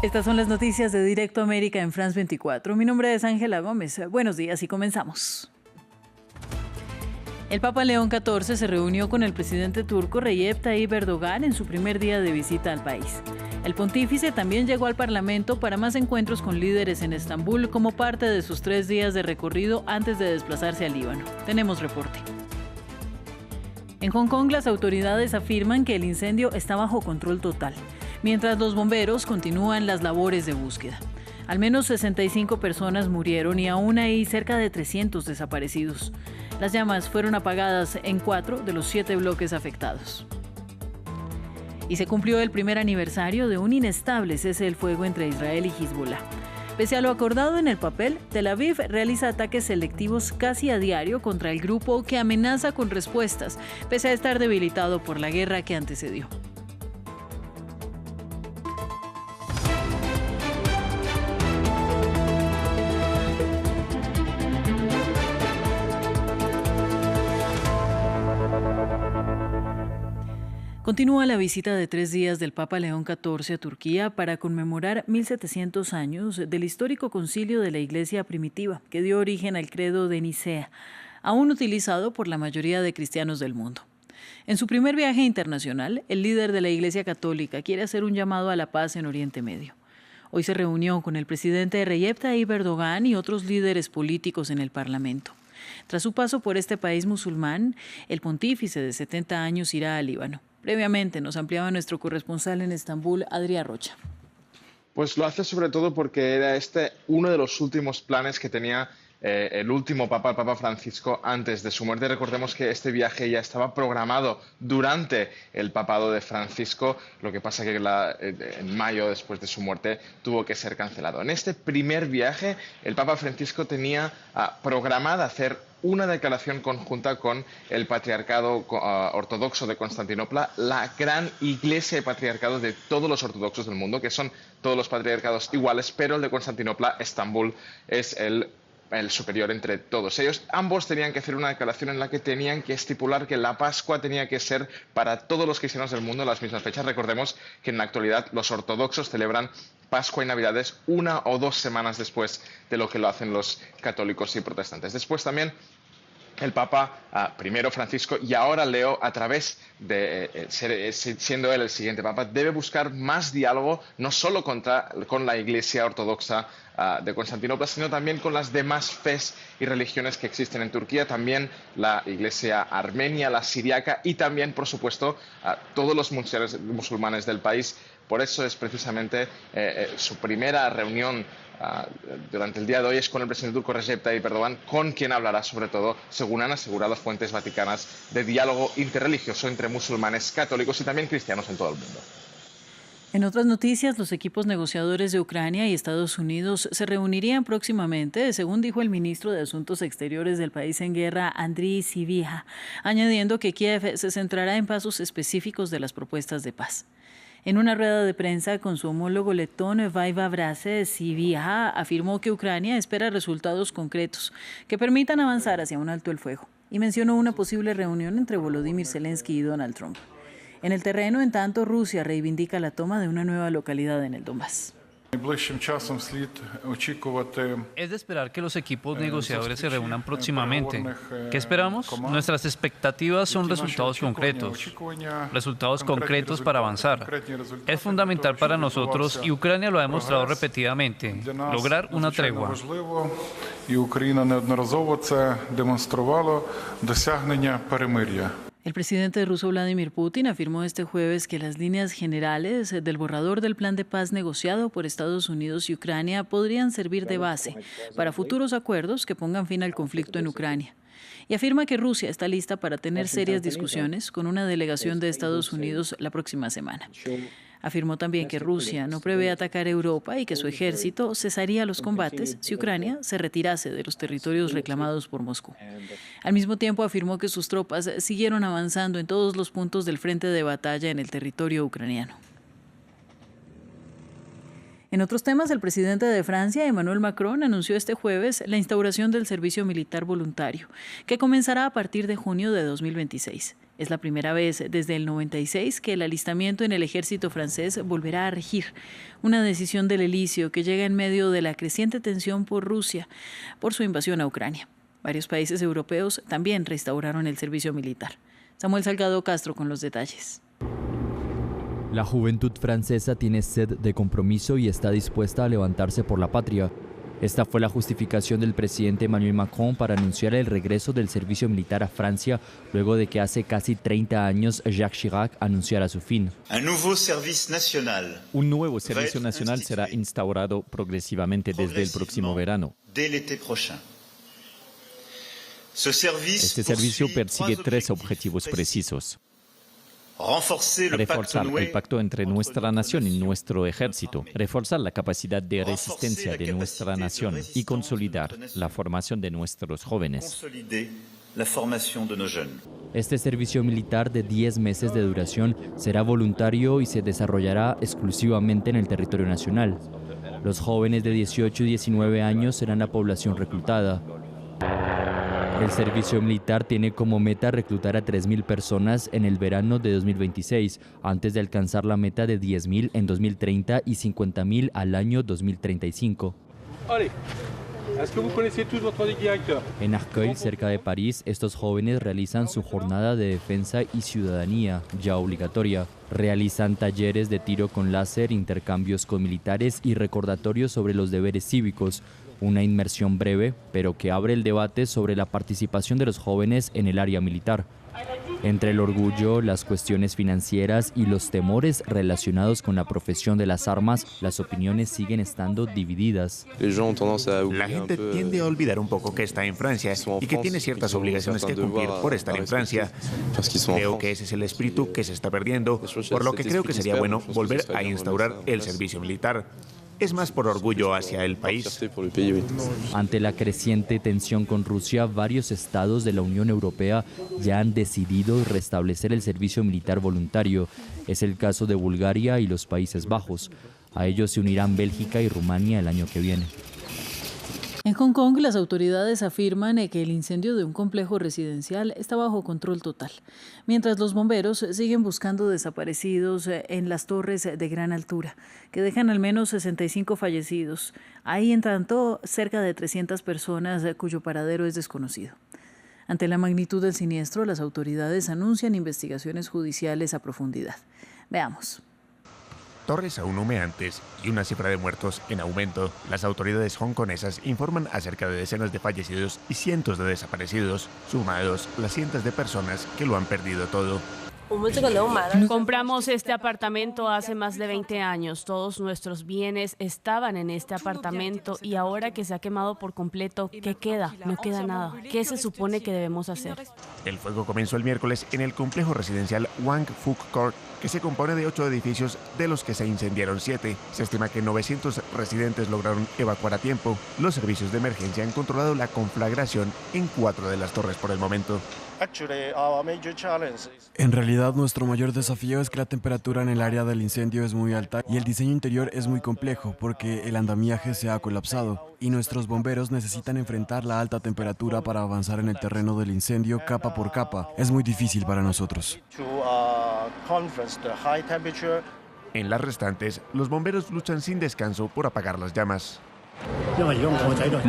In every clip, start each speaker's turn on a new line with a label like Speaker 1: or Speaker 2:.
Speaker 1: Estas son las noticias de Directo América en France 24. Mi nombre es Ángela Gómez. Buenos días y comenzamos. El Papa León XIV se reunió con el presidente turco Recep Tayyip Erdogan en su primer día de visita al país. El pontífice también llegó al Parlamento para más encuentros con líderes en Estambul como parte de sus 3 días de recorrido antes de desplazarse al Líbano. Tenemos reporte. En Hong Kong, las autoridades afirman que el incendio está bajo control total, mientras los bomberos continúan las labores de búsqueda. Al menos 65 personas murieron y aún hay cerca de 300 desaparecidos. Las llamas fueron apagadas en 4 de los 7 bloques afectados. Y se cumplió el primer aniversario de un inestable cese del fuego entre Israel y Hezbollah. Pese a lo acordado en el papel, Tel Aviv realiza ataques selectivos casi a diario contra el grupo que amenaza con respuestas, pese a estar debilitado por la guerra que antecedió. Continúa la visita de 3 días del Papa León XIV a Turquía para conmemorar 1700 años del histórico concilio de la Iglesia primitiva, que dio origen al credo de Nicea, aún utilizado por la mayoría de cristianos del mundo. En su primer viaje internacional, el líder de la Iglesia Católica quiere hacer un llamado a la paz en Oriente Medio. Hoy se reunió con el presidente Recep Tayyip Erdogan y otros líderes políticos en el Parlamento. Tras su paso por este país musulmán, el pontífice de 70 años irá al Líbano. Previamente nos ampliaba nuestro corresponsal en Estambul, Adrián Rocha.
Speaker 2: Pues lo hace sobre todo porque era uno de los últimos planes que tenía el último papa, el Papa Francisco, antes de su muerte. Recordemos que este viaje ya estaba programado durante el papado de Francisco, lo que pasa que en mayo, después de su muerte, tuvo que ser cancelado. En este primer viaje, el Papa Francisco tenía programada hacer una declaración conjunta con el Patriarcado Ortodoxo de Constantinopla, la gran iglesia y patriarcado de todos los ortodoxos del mundo, que son todos los patriarcados iguales, pero el de Constantinopla, Estambul, es el superior entre todos ellos. Ambos tenían que hacer una declaración en la que tenían que estipular que la Pascua tenía que ser para todos los cristianos del mundo en las mismas fechas. Recordemos que en la actualidad los ortodoxos celebran Pascua y Navidades 1 o 2 semanas después de lo que lo hacen los católicos y protestantes. Después también el Papa, primero Francisco y ahora Leo, a través de siendo él el siguiente Papa, debe buscar más diálogo, no solo con la Iglesia Ortodoxa de Constantinopla, sino también con las demás fes y religiones que existen en Turquía, también la Iglesia armenia, la siriaca y también, por supuesto, todos los musulmanes del país. Por eso es precisamente su primera reunión durante el día de hoy es con el presidente turco Recep Tayyip Erdogan, con quien hablará sobre todo, según han asegurado fuentes vaticanas, de diálogo interreligioso entre musulmanes, católicos y también cristianos en todo el mundo.
Speaker 1: En otras noticias, los equipos negociadores de Ucrania y Estados Unidos se reunirían próximamente, según dijo el ministro de Asuntos Exteriores del país en guerra, Andriy Sybiha, añadiendo que Kiev se centrará en pasos específicos de las propuestas de paz. En una rueda de prensa con su homólogo letón, Vaiva Brase, Sybiha afirmó que Ucrania espera resultados concretos que permitan avanzar hacia un alto el fuego y mencionó una posible reunión entre Volodymyr Zelensky y Donald Trump. En el terreno, en tanto, Rusia reivindica la toma de una nueva localidad en el Donbass.
Speaker 3: Es de esperar que los equipos negociadores se reúnan próximamente. ¿Qué esperamos? Nuestras expectativas son resultados concretos para avanzar. Es fundamental para nosotros, y Ucrania lo ha demostrado repetidamente, lograr una tregua.
Speaker 1: El presidente ruso Vladimir Putin afirmó este jueves que las líneas generales del borrador del plan de paz negociado por Estados Unidos y Ucrania podrían servir de base para futuros acuerdos que pongan fin al conflicto en Ucrania. Y afirma que Rusia está lista para tener serias discusiones con una delegación de Estados Unidos la próxima semana. Afirmó también que Rusia no prevé atacar Europa y que su ejército cesaría los combates si Ucrania se retirase de los territorios reclamados por Moscú. Al mismo tiempo afirmó que sus tropas siguieron avanzando en todos los puntos del frente de batalla en el territorio ucraniano. En otros temas, el presidente de Francia, Emmanuel Macron, anunció este jueves la instauración del servicio militar voluntario, que comenzará a partir de junio de 2026. Es la primera vez desde el 96 que el alistamiento en el ejército francés volverá a regir, una decisión del Elíseo que llega en medio de la creciente tensión por Rusia, por su invasión a Ucrania. Varios países europeos también restauraron el servicio militar. Samuel Salgado Castro con los detalles.
Speaker 4: La juventud francesa tiene sed de compromiso y está dispuesta a levantarse por la patria. Esta fue la justificación del presidente Emmanuel Macron para anunciar el regreso del servicio militar a Francia luego de que hace casi 30 años Jacques Chirac anunciara su fin.
Speaker 5: Un nuevo servicio nacional será instaurado progresivamente desde el próximo verano. Este servicio persigue 3 objetivos precisos. Reforzar el pacto entre nuestra nación y nuestro ejército, reforzar la capacidad de resistencia de nuestra nación y consolidar la formación de nuestros jóvenes.
Speaker 4: Este servicio militar de 10 meses de duración será voluntario y se desarrollará exclusivamente en el territorio nacional. Los jóvenes de 18 y 19 años serán la población reclutada. El servicio militar tiene como meta reclutar a 3.000 personas en el verano de 2026, antes de alcanzar la meta de 10.000 en 2030 y 50.000 al año 2035. En Arcueil, cerca de París, estos jóvenes realizan su jornada de defensa y ciudadanía, ya obligatoria. Realizan talleres de tiro con láser, intercambios con militares y recordatorios sobre los deberes cívicos. Una inmersión breve, pero que abre el debate sobre la participación de los jóvenes en el área militar. Entre el orgullo, las cuestiones financieras y los temores relacionados con la profesión de las armas, las opiniones siguen estando divididas.
Speaker 6: La gente tiende a olvidar un poco que está en Francia y que tiene ciertas obligaciones que cumplir por estar en Francia. Creo que ese es el espíritu que se está perdiendo, por lo que creo que sería bueno volver a instaurar el servicio militar. Es más por orgullo hacia el país.
Speaker 4: Ante la creciente tensión con Rusia, varios estados de la Unión Europea ya han decidido restablecer el servicio militar voluntario. Es el caso de Bulgaria y los Países Bajos. A ellos se unirán Bélgica y Rumania el año que viene.
Speaker 1: En Hong Kong, las autoridades afirman que el incendio de un complejo residencial está bajo control total, mientras los bomberos siguen buscando desaparecidos en las torres de gran altura, que dejan al menos 65 fallecidos. Hay, en tanto, cerca de 300 personas cuyo paradero es desconocido. Ante la magnitud del siniestro, las autoridades anuncian investigaciones judiciales a profundidad. Veamos.
Speaker 6: Torres aún humeantes y una cifra de muertos en aumento. Las autoridades hongkonesas informan acerca de decenas de fallecidos y cientos de desaparecidos, sumados las cientos de personas que lo han perdido todo.
Speaker 7: Compramos este apartamento hace más de 20 años. Todos nuestros bienes estaban en este apartamento y ahora que se ha quemado por completo, ¿qué queda? No queda nada. ¿Qué se supone que debemos hacer?
Speaker 6: El fuego comenzó el miércoles en el complejo residencial Wang Fuk Court, que se compone de 8 edificios, de los que se incendiaron 7. Se estima que 900 residentes lograron evacuar a tiempo. Los servicios de emergencia han controlado la conflagración en 4 de las torres por el momento.
Speaker 8: En realidad, nuestro mayor desafío es que la temperatura en el área del incendio es muy alta y el diseño interior es muy complejo porque el andamiaje se ha colapsado y nuestros bomberos necesitan enfrentar la alta temperatura para avanzar en el terreno del incendio capa por capa. Es muy difícil para nosotros.
Speaker 6: En las restantes, los bomberos luchan sin descanso por apagar las llamas.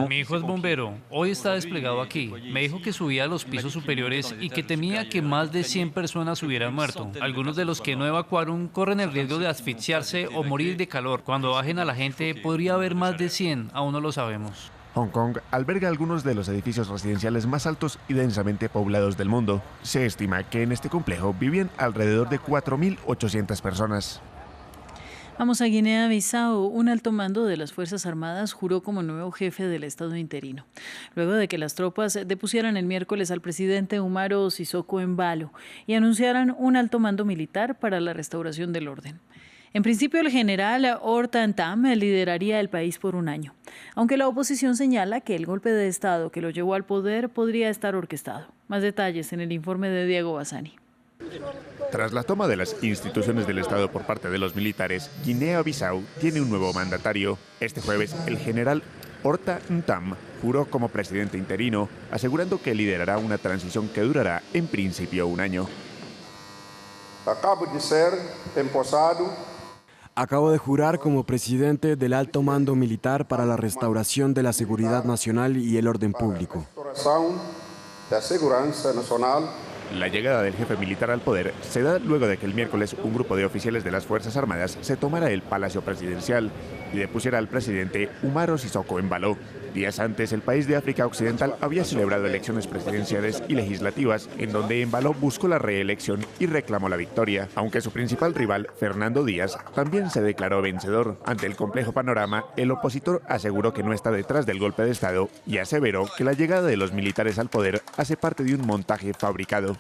Speaker 3: Mi hijo es bombero. Hoy está desplegado aquí. Me dijo que subía a los pisos superiores y que temía que más de 100 personas hubieran muerto. Algunos de los que no evacuaron corren el riesgo de asfixiarse o morir de calor. Cuando bajen a la gente, podría haber más de 100. Aún no lo sabemos.
Speaker 6: Hong Kong alberga algunos de los edificios residenciales más altos y densamente poblados del mundo. Se estima que en este complejo viven alrededor de 4.800 personas.
Speaker 1: Vamos a Guinea-Bissau. Un alto mando de las Fuerzas Armadas juró como nuevo jefe del Estado interino, luego de que las tropas depusieran el miércoles al presidente Umaro Sissoco Embalo y anunciaran un alto mando militar para la restauración del orden. En principio, el general Hortan Tam lideraría el país por un año, aunque la oposición señala que el golpe de Estado que lo llevó al poder podría estar orquestado. Más detalles en el informe de Diego Bassani.
Speaker 6: Tras la toma de las instituciones del Estado por parte de los militares, Guinea-Bissau tiene un nuevo mandatario. Este jueves, el general Horta Ntam juró como presidente interino, asegurando que liderará una transición que durará en principio un año.
Speaker 8: Acabo de jurar como presidente del alto mando militar para la restauración de la seguridad nacional y el orden público.
Speaker 6: La llegada del jefe militar al poder se da luego de que el miércoles un grupo de oficiales de las Fuerzas Armadas se tomara el Palacio Presidencial y depusiera al presidente Umaro Sissoco Embalo. Días antes, el país de África Occidental había celebrado elecciones presidenciales y legislativas, en donde Embalo buscó la reelección y reclamó la victoria, aunque su principal rival, Fernando Díaz, también se declaró vencedor. Ante el complejo panorama, el opositor aseguró que no está detrás del golpe de Estado y aseveró que la llegada de los militares al poder hace parte de un montaje fabricado.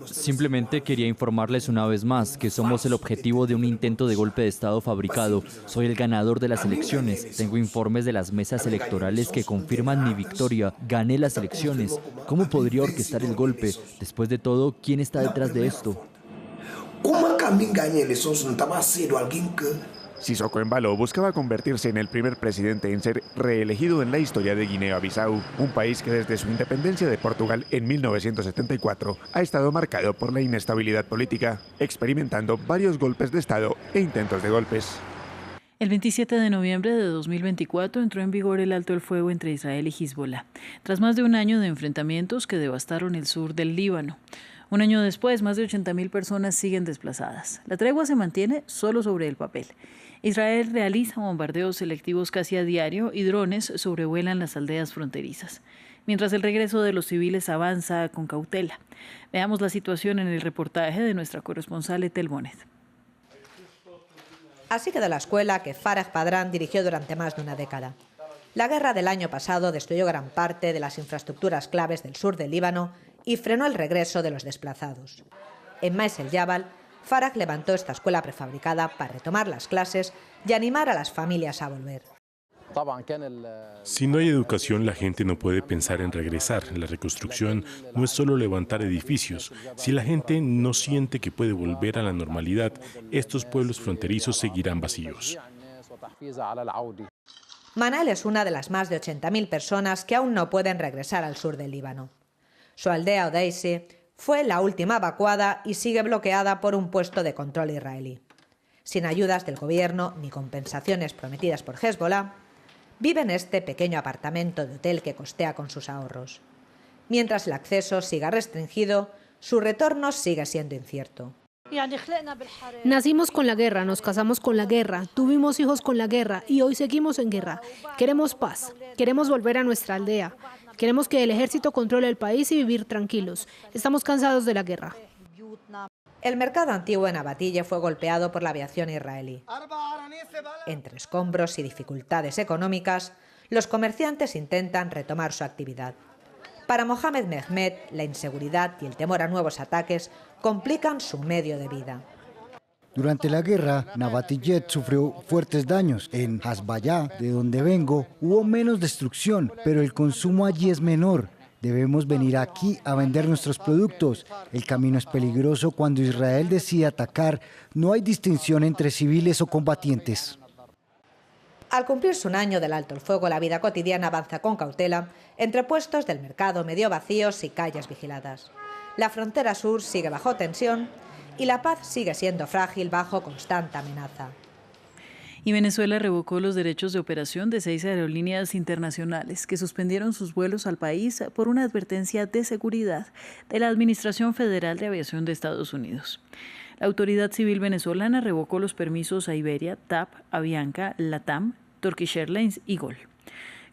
Speaker 4: Simplemente quería informarles una vez más que somos el objetivo de un intento de golpe de Estado fabricado. Soy el ganador de las elecciones. Tengo informes de las mesas electorales que confirman mi victoria. Gané las elecciones. ¿Cómo podría orquestar el golpe? Después de todo, ¿quién está detrás de esto?
Speaker 6: Sissoco Embalo buscaba convertirse en el primer presidente en ser reelegido en la historia de Guinea-Bissau, un país que desde su independencia de Portugal en 1974 ha estado marcado por la inestabilidad política, experimentando varios golpes de Estado e intentos de golpes.
Speaker 1: El 27 de noviembre de 2024 entró en vigor el alto el fuego entre Israel y Hezbollah, tras más de un año de enfrentamientos que devastaron el sur del Líbano. Un año después, más de 80.000 personas siguen desplazadas. La tregua se mantiene solo sobre el papel. Israel realiza bombardeos selectivos casi a diario y drones sobrevuelan las aldeas fronterizas, mientras el regreso de los civiles avanza con cautela. Veamos la situación en el reportaje de nuestra corresponsal Etel Bonet.
Speaker 9: Así quedó la escuela que Farah Padran dirigió durante más de una década. La guerra del año pasado destruyó gran parte de las infraestructuras claves del sur del Líbano y frenó el regreso de los desplazados. En Mais el Jabal, Farah levantó esta escuela prefabricada para retomar las clases y animar a las familias a volver.
Speaker 10: Si no hay educación, la gente no puede pensar en regresar. La reconstrucción no es solo levantar edificios. Si la gente no siente que puede volver a la normalidad, estos pueblos fronterizos seguirán vacíos.
Speaker 9: Manal es una de las más de 80.000 personas que aún no pueden regresar al sur del Líbano. Su aldea Odeisi fue la última evacuada y sigue bloqueada por un puesto de control israelí. Sin ayudas del gobierno ni compensaciones prometidas por Hezbollah, vive en este pequeño apartamento de hotel que costea con sus ahorros. Mientras el acceso siga restringido, su retorno sigue siendo incierto.
Speaker 11: Nacimos con la guerra, nos casamos con la guerra, tuvimos hijos con la guerra y hoy seguimos en guerra. Queremos paz, queremos volver a nuestra aldea, queremos que el ejército controle el país y vivir tranquilos. Estamos cansados de la guerra.
Speaker 9: El mercado antiguo en Abatille fue golpeado por la aviación israelí. Entre escombros y dificultades económicas, los comerciantes intentan retomar su actividad. Para Mohamed Mehmed, la inseguridad y el temor a nuevos ataques complican su medio de vida.
Speaker 12: Durante la guerra, Nabatille sufrió fuertes daños. En Hasbayá, de donde vengo, hubo menos destrucción, pero el consumo allí es menor. Debemos venir aquí a vender nuestros productos. El camino es peligroso cuando Israel decide atacar. No hay distinción entre civiles o combatientes.
Speaker 9: Al cumplirse un año del alto el fuego, la vida cotidiana avanza con cautela entre puestos del mercado medio vacíos y calles vigiladas. La frontera sur sigue bajo tensión y la paz sigue siendo frágil bajo constante amenaza.
Speaker 1: Y Venezuela revocó los derechos de operación de 6 aerolíneas internacionales que suspendieron sus vuelos al país por una advertencia de seguridad de la Administración Federal de Aviación de Estados Unidos. La autoridad civil venezolana revocó los permisos a Iberia, TAP, Avianca, LATAM, Turkish Airlines y GOL.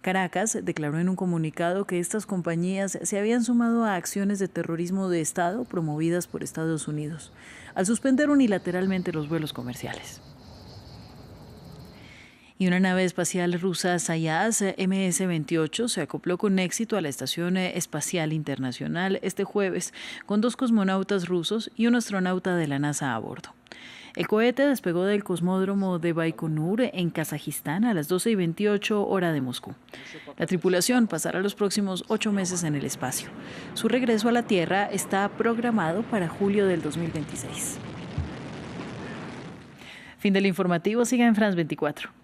Speaker 1: Caracas declaró en un comunicado que estas compañías se habían sumado a acciones de terrorismo de Estado promovidas por Estados Unidos, al suspender unilateralmente los vuelos comerciales. Y una nave espacial rusa Soyuz MS-28 se acopló con éxito a la Estación Espacial Internacional este jueves, con 2 cosmonautas rusos y un astronauta de la NASA a bordo. El cohete despegó del cosmódromo de Baikonur en Kazajistán a las 12:28 hora de Moscú. La tripulación pasará los próximos 8 meses en el espacio. Su regreso a la Tierra está programado para julio del 2026. Fin del informativo, siga en France 24.